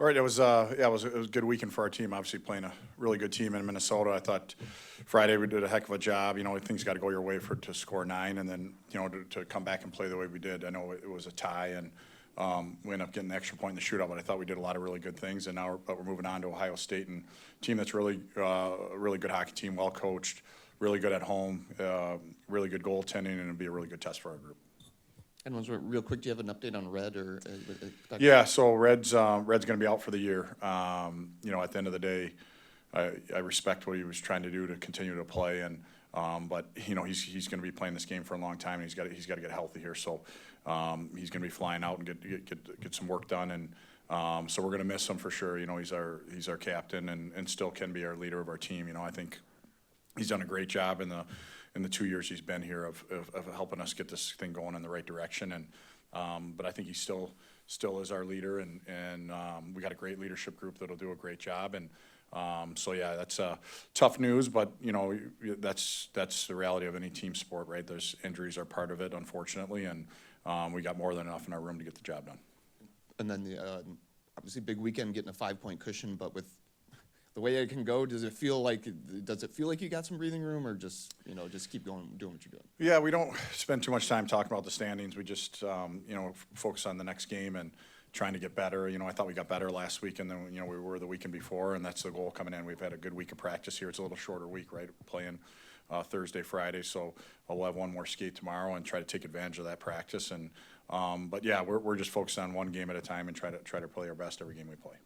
Right, it was a good weekend for our team. Obviously, playing a really good team in Minnesota. I thought Friday we did a heck of a job. Things got to go your way to score 9, and then to come back and play the way we did. I know it was a tie, and we ended up getting an extra point in the shootout. But I thought we did a lot of really good things, and now we're moving on to Ohio State, and a team that's really a really good hockey team, well coached, really good at home, really good goaltending, and it'll be a really good test for our group. And real quick, do you have an update on Red or? Yeah, so Red's going to be out for the year. At the end of the day, I respect what he was trying to do to continue to play, and but he's going to be playing this game for a long time, and he's got to get healthy here. So he's going to be flying out and get some work done, and so we're going to miss him for sure. He's our captain and still can be our leader of our team. I think he's done a great job in the 2 years he's been here of helping us get this thing going in the right direction. And but I think he still is our leader, and we got a great leadership group that'll do a great job. And so yeah, that's tough news, but that's the reality of any team sport, right? There's injuries are part of it, unfortunately, and we got more than enough in our room to get the job done. And then the obviously big weekend, getting a 5-point cushion, but with the way it can go, does it feel like you got some breathing room, or just keep going, doing what you're doing? Yeah, we don't spend too much time talking about the standings. We just focus on the next game and trying to get better. I thought we got better last week, and then we were the weekend before, and that's the goal coming in. We've had a good week of practice here. It's a little shorter week, right? Playing Thursday, Friday, so we'll have one more skate tomorrow and try to take advantage of that practice. And but yeah, we're just focused on one game at a time and try to play our best every game we play.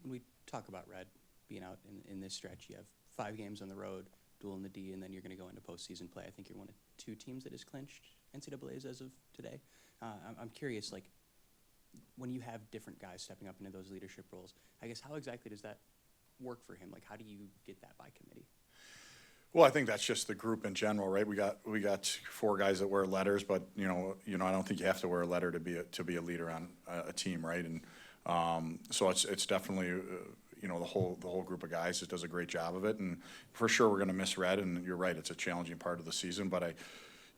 We talk about Red being out in this stretch. You have 5 games on the road, dual in the D, and then you're going to go into postseason play. I think you're one of 2 teams that has clinched NCAA's as of today. I'm curious, like, when you have different guys stepping up into those leadership roles, I guess how exactly does that work for him? Like, how do you get that by committee? Well, I think that's just the group in general, right? We got 4 guys that wear letters, but I don't think you have to wear a letter to be a leader on a team, right? And so it's definitely the whole group of guys that does a great job of it, and for sure we're going to miss Red, and you're right, it's a challenging part of the season, but I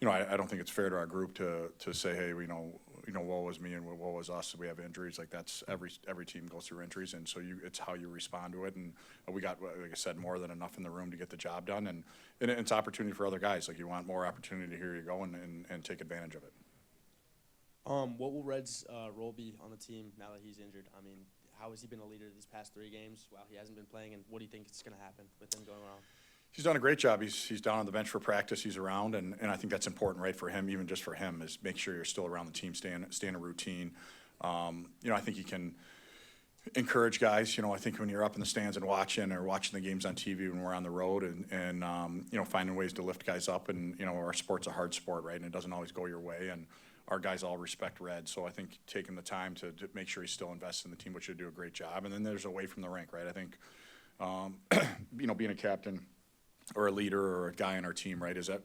don't think it's fair to our group to say, hey, woe was me and woe was us. We have injuries. Like, that's every team goes through injuries, and so it's how you respond to it. And we got, like I said, more than enough in the room to get the job done, and it's opportunity for other guys. Like, you want more opportunity, here you go, and take advantage of it. What will Red's role be on the team now that he's injured? I mean, how has he been a leader these past 3 games while he hasn't been playing, and what do you think is going to happen with him going around? He's done a great job. He's down on the bench for practice. He's around, and I think that's important, right, for him, even just for him, is make sure you're still around the team, stay in a routine. I think he can encourage guys. I think when you're up in the stands and watching the games on TV when we're on the road, and finding ways to lift guys up, and our sport's a hard sport, right, and it doesn't always go your way, and our guys all respect Red, so I think taking the time to make sure he still invests in the team, which should do a great job. And then there's away from the rink, right? I think, being a captain or a leader or a guy on our team, right, is that,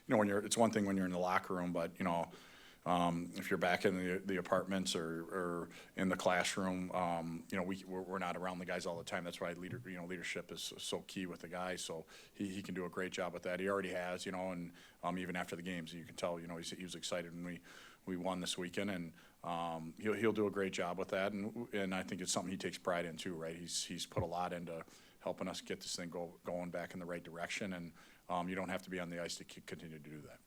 it's one thing when you're in the locker room, but, if you're back in the apartments or in the classroom, we're not around the guys all the time. That's why leadership is so key with the guys. So he can do a great job with that. He already has, and even after the games, you can tell, he was excited when we won this weekend, and he'll do a great job with that. And I think it's something he takes pride in too, right? He's put a lot into helping us get this thing going back in the right direction, and you don't have to be on the ice to continue to do that.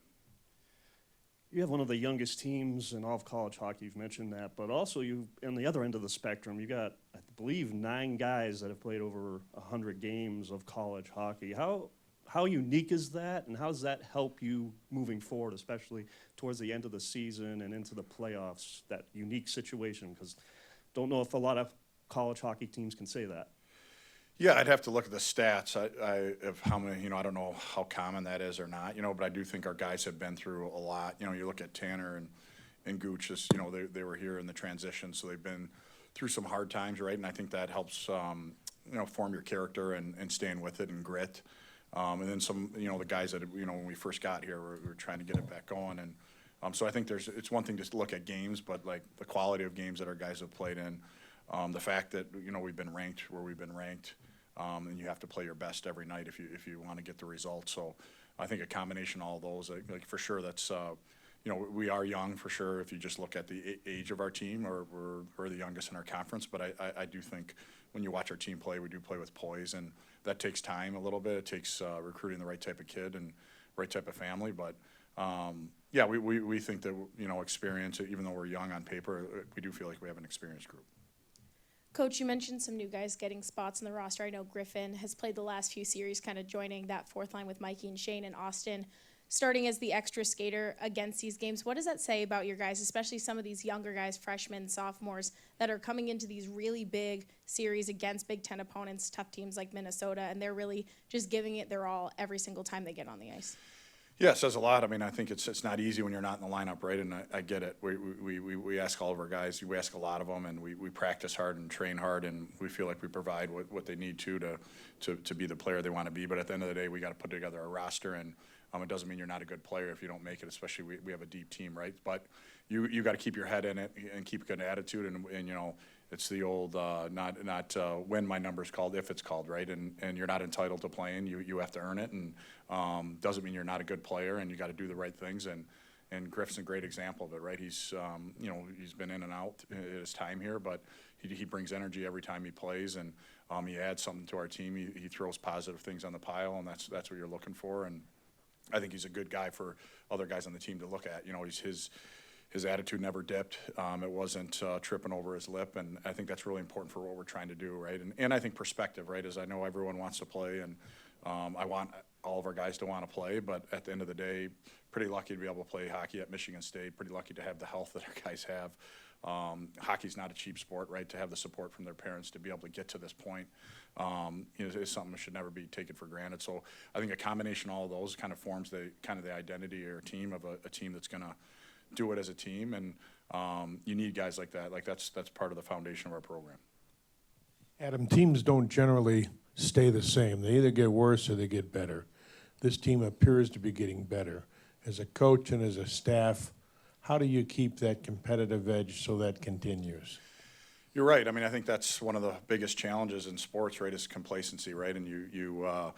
You have one of the youngest teams in all of college hockey. You've mentioned that, but also on the other end of the spectrum, you got, I believe, 9 guys that have played over 100 games of college hockey. How unique is that, and how does that help you moving forward, especially towards the end of the season and into the playoffs? That unique situation, because don't know if a lot of college hockey teams can say that. Yeah, I'd have to look at the stats of how many, I don't know how common that is or not, but I do think our guys have been through a lot. You look at Tanner and Gooch, they were here in the transition, so they've been through some hard times, right? And I think that helps, form your character and staying with it and grit. And then some, the guys that, when we first got here, we were trying to get it back going. And so I think it's one thing just to look at games, but like the quality of games that our guys have played in, the fact that, we've been ranked where we've been ranked, and you have to play your best every night if you want to get the results. So I think a combination of all those, like for sure, that's you know, we are young for sure if you just look at the age of our team, or we're the youngest in our conference. But I do think when you watch our team play, we do play with poise, and that takes time a little bit. It takes recruiting the right type of kid and right type of family. But yeah, we think that, you know, experience, even though we're young on paper, we do feel like we have an experienced group. Coach, you mentioned some new guys getting spots in the roster. I know Griffin has played the last few series, kind of joining that fourth line with Mikey and Shane, and Austin starting as the extra skater against these games. What does that say about your guys, especially some of these younger guys, freshmen, sophomores, that are coming into these really big series against Big Ten opponents, tough teams like Minnesota, and they're really just giving it their all every single time they get on the ice? Yeah, it says a lot. I mean, I think it's not easy when you're not in the lineup, right? And I get it. We ask all of our guys. We ask a lot of them, and we practice hard and train hard, and we feel like we provide what they need to be the player they want to be. But at the end of the day, we got to put together a roster, and it doesn't mean you're not a good player if you don't make it. Especially we have a deep team, right? But you got to keep your head in it and keep a good attitude, and you know. It's the old not when my number's called, if it's called, right? And you're not entitled to playing. You have to earn it, and doesn't mean you're not a good player, and you got to do the right things. And Griff's a great example of it, right? He's you know, he's been in and out at his time here, but he brings energy every time he plays, and he adds something to our team. He throws positive things on the pile, and that's what you're looking for. And I think he's a good guy for other guys on the team to look at. You know, his attitude never dipped. It wasn't tripping over his lip, and I think that's really important for what we're trying to do, right? And I think perspective, right, is I know everyone wants to play, and I want all of our guys to want to play, but at the end of the day, pretty lucky to be able to play hockey at Michigan State, pretty lucky to have the health that our guys have. Hockey's not a cheap sport, right? To have the support from their parents to be able to get to this point, you know, is something that should never be taken for granted. So I think a combination of all of those kind of forms the identity or team of a team that's going to do it as a team, and you need guys like that. Like that's part of the foundation of our program. Adam, teams don't generally stay the same. They either get worse or they get better. This team appears to be getting better. As a coach and as a staff, how do you keep that competitive edge so that continues? You're right. I mean, I think that's one of the biggest challenges in sports, right, is complacency, right? And you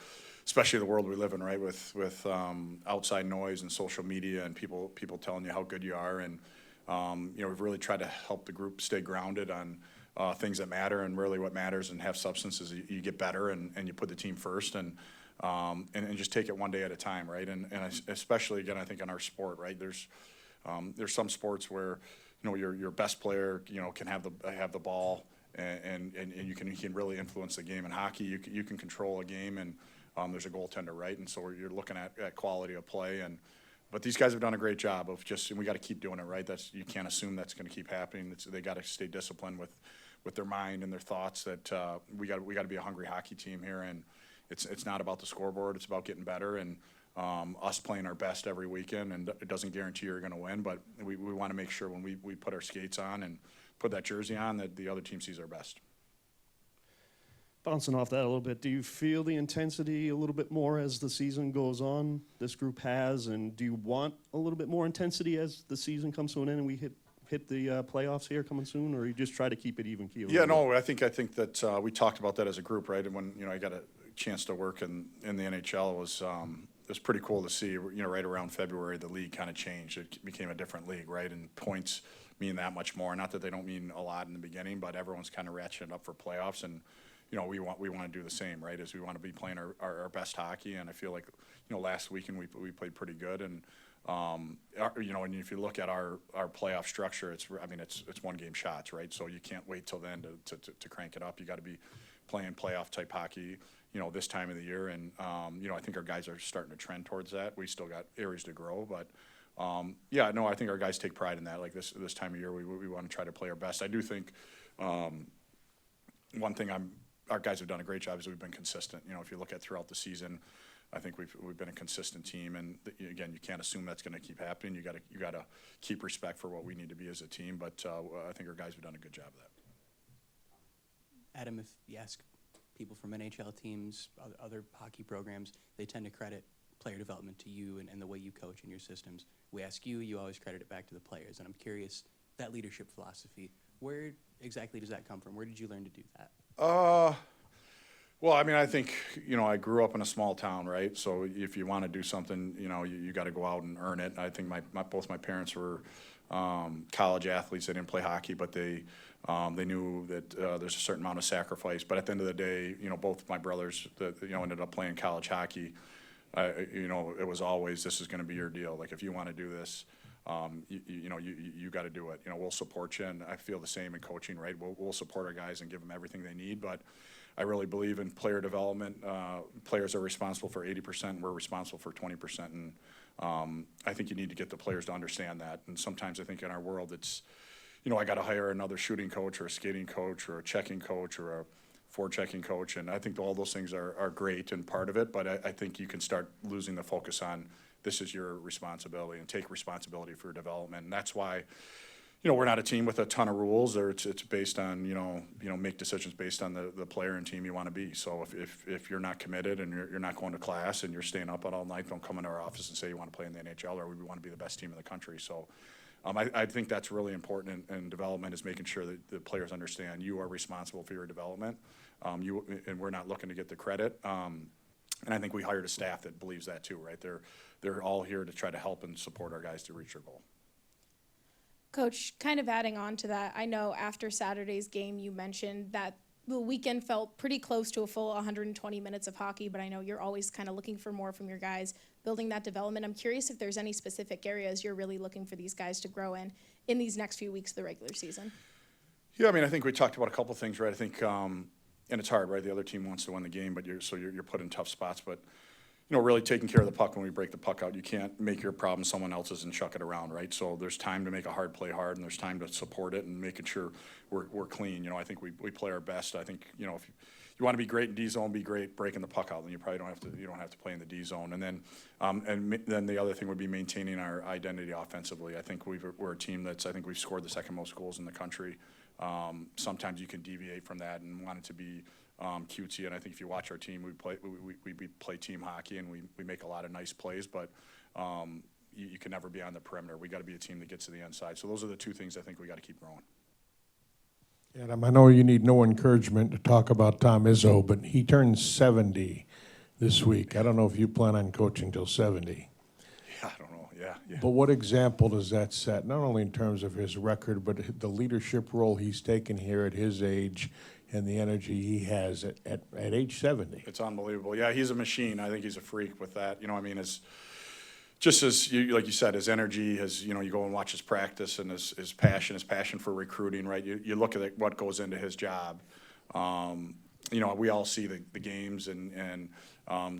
especially the world we live in, right, with outside noise and social media and people telling you how good you are. And, you know, we've really tried to help the group stay grounded on things that matter, and really what matters and have substance is you get better and you put the team first, and just take it one day at a time, right? And especially, again, I think in our sport, right, there's some sports where, you know, your best player, you know, can have the ball and you can really influence the game. In hockey, you can control a game, and there's a goaltender, right? And so you're looking at quality of play, but these guys have done a great job of and we got to keep doing it, right? You can't assume that's going to keep happening. They got to stay disciplined with their mind and their thoughts. That we got to be a hungry hockey team here, and it's not about the scoreboard. It's about getting better and us playing our best every weekend. And it doesn't guarantee you're going to win, but we want to make sure when we put our skates on and put that jersey on that the other team sees our best. Bouncing off that a little bit, do you feel the intensity a little bit more as the season goes on, this group has, and do you want a little bit more intensity as the season comes to an end and we hit the playoffs here coming soon, or you just try to keep it even keel? Yeah, no, I think that we talked about that as a group, right? And when, you know, I got a chance to work in the NHL, it was pretty cool to see, you know, right around February, the league kind of changed. It became a different league, right? And points mean that much more. Not that they don't mean a lot in the beginning, but everyone's kind of ratcheting up for playoffs, and you know, we want to do the same, right? As we want to be playing our best hockey, and I feel like, you know, last weekend we played pretty good, and you know, and if you look at our playoff structure, it's one game shots, right? So you can't wait till then to crank it up. You got to be playing playoff type hockey, you know, this time of the year, and you know, I think our guys are starting to trend towards that. We still got areas to grow, but yeah, no, I think our guys take pride in that. Like this time of year, we want to try to play our best. I do think one thing our guys have done a great job is we've been consistent. You know, if you look at throughout the season, I think we've been a consistent team, and again, you can't assume that's going to keep happening. You got to keep respect for what we need to be as a team. But I think our guys have done a good job of that. Adam, if you ask people from NHL teams, other hockey programs, they tend to credit player development to you and the way you coach and your systems. We ask you always credit it back to the players, and I'm curious, that leadership philosophy, where exactly does that come from? Where did you learn to do that? Well, I mean, I think, I grew up in a small town, right? So if you want to do something, you got to go out and earn it. I think both my parents were college athletes. They didn't play hockey, but they knew that there's a certain amount of sacrifice. But at the end of the day, both my brothers that ended up playing college hockey. It was always, this is going to be your deal. Like, if you want to do this, you got to do it. We'll support you, and I feel the same in coaching, right? We'll support our guys and give them everything they need, but I really believe in player development. Players are responsible for 80%, we're responsible for 20%, and I think you need to get the players to understand that. And sometimes I think in our world it's, I got to hire another shooting coach or a skating coach or a checking coach or a forechecking coach, and I think all those things are great and part of it, but I think you can start losing the focus on this is your responsibility and take responsibility for your development. And that's why, we're not a team with a ton of rules, or it's based on, make decisions based on the player and team you want to be. So if you're not committed and you're not going to class and you're staying up all night, don't come into our office and say you want to play in the NHL or we want to be the best team in the country. So I think that's really important in development, is making sure that the players understand you are responsible for your development. And we're not looking to get the credit. And I think we hired a staff that believes that too, right? They're all here to try to help and support our guys to reach their goal. Coach, kind of adding on to that, I know after Saturday's game you mentioned that the weekend felt pretty close to a full 120 minutes of hockey, but I know you're always kind of looking for more from your guys, building that development. I'm curious if there's any specific areas you're really looking for these guys to grow in these next few weeks of the regular season. Yeah, I mean, I think we talked about a couple of things, right? I think, and it's hard, right? The other team wants to win the game, but you're put in tough spots. But, really taking care of the puck when we break the puck out. You can't make your problem someone else's and chuck it around, right? So there's time to make a hard play hard, and there's time to support it and making sure we're clean. I think we play our best. I think, if you want to be great in D zone, be great breaking the puck out, then you probably don't have to play in the D zone. And then the other thing would be maintaining our identity offensively. I think we're a team I think we've scored the second most goals in the country. Sometimes you can deviate from that and want it to be cutesy, and I think if you watch our team, we play team hockey and we make a lot of nice plays, but you can never be on the perimeter. We got to be a team that gets to the inside. So those are the two things I think we got to keep growing. Adam, I know you need no encouragement to talk about Tom Izzo, but he turned 70 this week. I don't know if you plan on coaching till 70. Yeah, I don't know. Yeah. But what example does that set, not only in terms of his record, but the leadership role he's taken here at his age and the energy he has at age 70? It's unbelievable. Yeah, he's a machine. I think he's a freak with that. As just as like you said, his energy, you go and watch his practice and his passion for recruiting, right? You look at what goes into his job. We all see the games and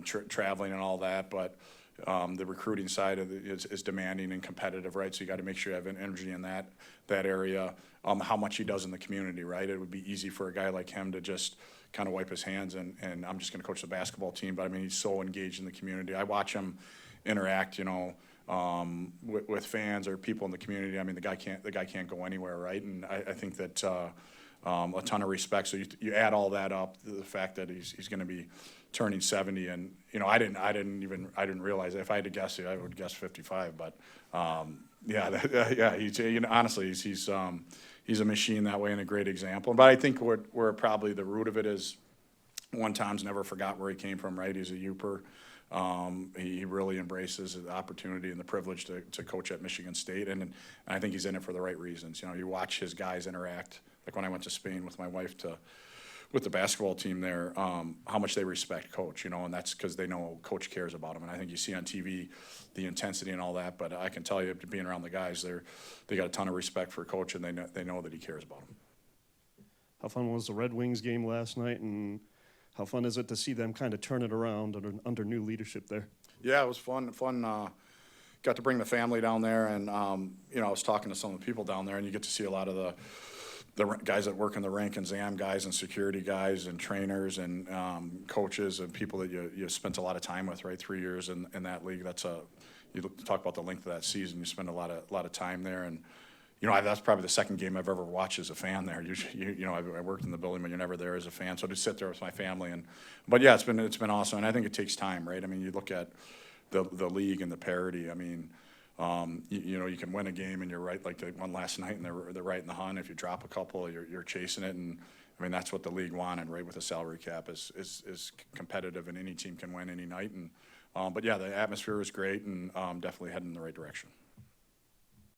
traveling and all that, but the recruiting side of it is demanding and competitive, right? So you got to make sure you have an energy in that area. How much he does in the community, right? It would be easy for a guy like him to just kind of wipe his hands and I'm just going to coach the basketball team. But I mean, he's so engaged in the community. I watch him interact, with fans or people in the community. I mean, the guy can't go anywhere, right? And I think that a ton of respect. So you add all that up, the fact that he's going to be turning 70, and I didn't realize it. If I had to guess it, I would guess 55. But honestly, he's a machine that way and a great example. But I think where probably the root of it is, Tom's never forgot where he came from, right? He's a Uper. He really embraces the opportunity and the privilege to coach at Michigan State, and I think he's in it for the right reasons. You watch his guys interact. Like when I went to Spain with my wife with the basketball team there, how much they respect Coach, and that's because they know Coach cares about them. And I think you see on TV the intensity and all that, but I can tell you, being around the guys, they got a ton of respect for Coach, and they know that he cares about them. How fun was the Red Wings game last night, and how fun is it to see them kind of turn it around under new leadership there? Yeah, it was fun. Got to bring the family down there, and I was talking to some of the people down there, and you get to see a lot of the guys that work in the rink, and exam guys and security guys and trainers and coaches and people that you spent a lot of time with, right? 3 years in that league. You talk about the length of that season. You spend a lot of time there, and that's probably the second game I've ever watched as a fan there. Usually, I worked in the building, but you're never there as a fan. So to sit there with my family, but yeah, it's been awesome, and I think it takes time, right? I mean, you look at the league and the parity. I mean, you can win a game and you're right, like the one last night, and they're right in the hunt. If you drop a couple, you're chasing it, and I mean, that's what the league wanted, right, with a salary cap is competitive and any team can win any night. And, but yeah, the atmosphere was great and definitely heading in the right direction.